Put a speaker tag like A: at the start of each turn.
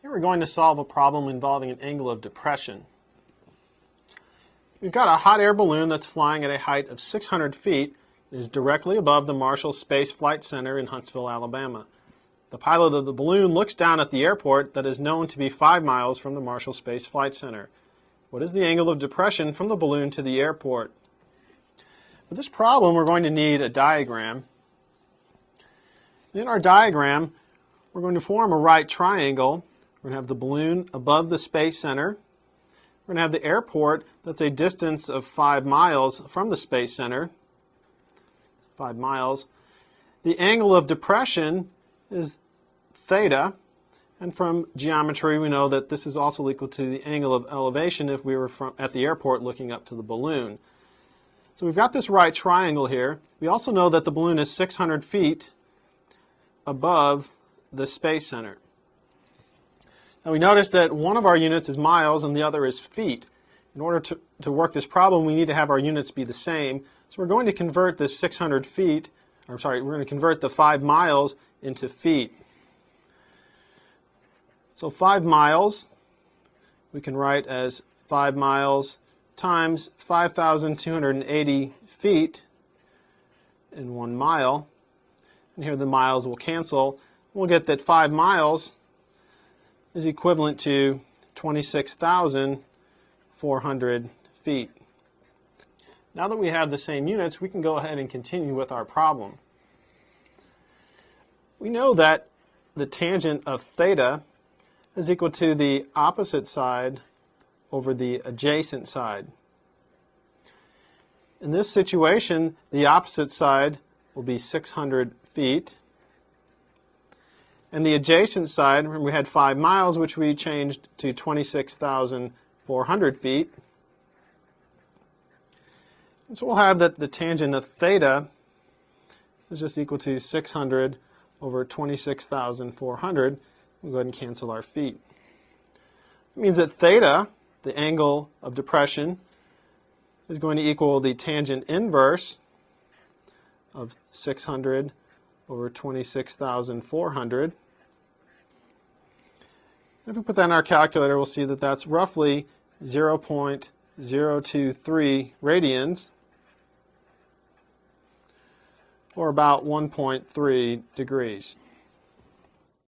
A: Here we're going to solve a problem involving an angle of depression. We've got a hot air balloon that's flying at a height of 600 feet and is directly above the Marshall Space Flight Center in Huntsville, Alabama. The pilot of the balloon looks down at the airport that is known to be 5 miles from the Marshall Space Flight Center. What is the angle of depression from the balloon to the airport? For this problem, we're going to need a diagram. In our diagram, we're going to form a right triangle. We're going to have the balloon above the Space Center. We're going to have the airport that's a distance of 5 miles from the Space Center. 5 miles. The angle of depression is theta, and from geometry we know that this is also equal to the angle of elevation if we were at the airport looking up to the balloon. So we've got this right triangle here. We also know that the balloon is 600 feet above the Space Center. Now we notice that one of our units is miles and the other is feet. In order to work this problem, we need to have our units be the same. So we're going to convert this 600 feet, we're going to convert the 5 miles into feet. So 5 miles we can write as 5 miles times 5,280 feet in 1 mile. And here the miles will cancel. We'll get that 5 miles is equivalent to 26,400 feet. Now that we have the same units, we can go ahead and continue with our problem. We know that the tangent of theta is equal to the opposite side over the adjacent side. In this situation, the opposite side will be 600 feet. And the adjacent side, remember we had 5 miles, which we changed to 26,400 feet. And so we'll have that the tangent of theta is just equal to 600 over 26,400. We'll go ahead and cancel our feet. It means that theta, the angle of depression, is going to equal the tangent inverse of 600 over 26,400. If we put that in our calculator, we'll see that that's roughly 0.023 radians, or about 1.3 degrees.